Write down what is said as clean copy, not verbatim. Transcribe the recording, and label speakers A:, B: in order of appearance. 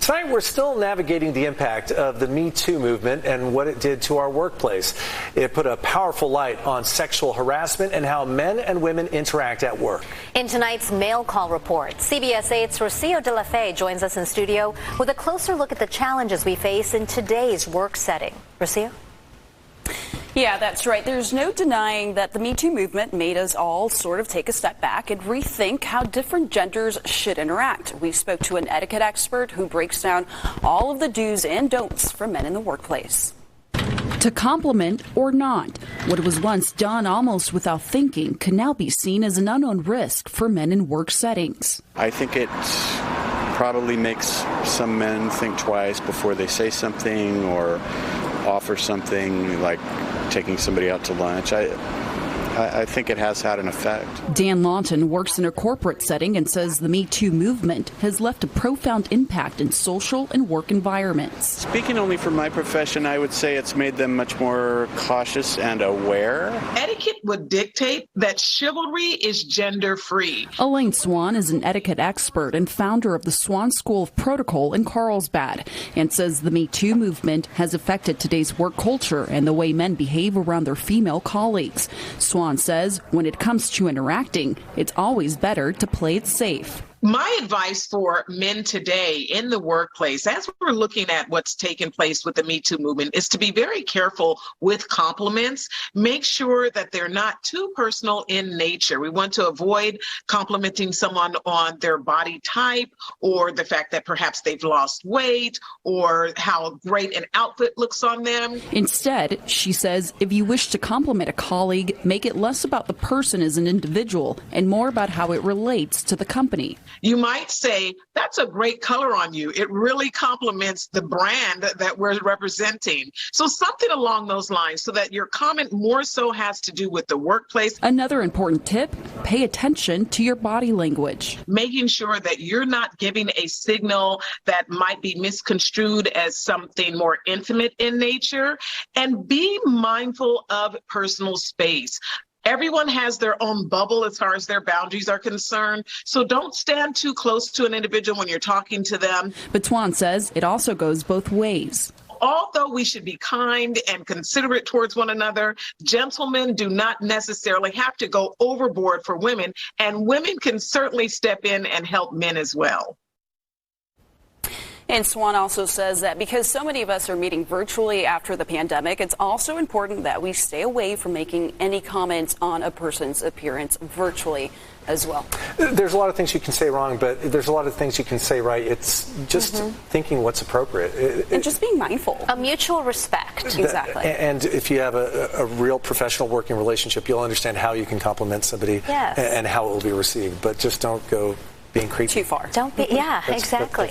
A: Tonight, we're still navigating the impact of the Me Too movement and what it did to our workplace. It put a powerful light on sexual harassment and how men and women interact at work.
B: In tonight's Mail Call report, CBS 8's Rocio de la Fe joins us in studio with a closer look at the challenges we face in today's work setting. Rocio?
C: Yeah, that's right. There's no denying that the Me Too movement made us all sort of take a step back and rethink how different genders should interact. We spoke to an etiquette expert who breaks down all of the do's and don'ts for men in the workplace. To compliment or not, what was once done almost without thinking can now be seen as an unknown risk for men in work settings.
D: I think it probably makes some men think twice before they say something or offer something, like taking somebody out to lunch. I think it has had an effect.
C: Dan Lawton works in a corporate setting and says the Me Too movement has left a profound impact in social and work environments.
D: Speaking only for my profession, I would say it's made them much more cautious and aware.
E: Etiquette would dictate that chivalry is gender-free.
C: Elaine Swann is an etiquette expert and founder of the Swann School of Protocol in Carlsbad and says the Me Too movement has affected today's work culture and the way men behave around their female colleagues. Swann says when it comes to interacting, it's always better to play it safe.
E: My advice for men today in the workplace, as we're looking at what's taken place with the Me Too movement, is to be very careful with compliments. Make sure that they're not too personal in nature. We want to avoid complimenting someone on their body type or the fact that perhaps they've lost weight or how great an outfit looks on them.
C: Instead, she says, if you wish to compliment a colleague, make it less about the person as an individual and more about how it relates to the company.
E: You might say, that's a great color on you. It really complements the brand that we're representing. So something along those lines so that your comment more so has to do with the workplace.
C: Another important tip, pay attention to your body language.
E: Making sure that you're not giving a signal that might be misconstrued as something more intimate in nature, and be mindful of personal space. Everyone has their own bubble as far as their boundaries are concerned, so don't stand too close to an individual when you're talking to them.
C: But Swann says it also goes both ways.
E: Although we should be kind and considerate towards one another, gentlemen do not necessarily have to go overboard for women, and women can certainly step in and help men as well.
C: And Swann also says that because so many of us are meeting virtually after the pandemic, it's also important that we stay away from making any comments on a person's appearance virtually as well.
A: There's a lot of things you can say wrong, but there's a lot of things you can say right. It's just thinking what's appropriate.
C: And just being mindful.
B: A mutual respect.
C: Exactly.
A: And if you have a real professional working relationship, you'll understand how you can compliment somebody and how it will be received. But just don't go being creepy.
C: Too far.
B: Don't be, exactly.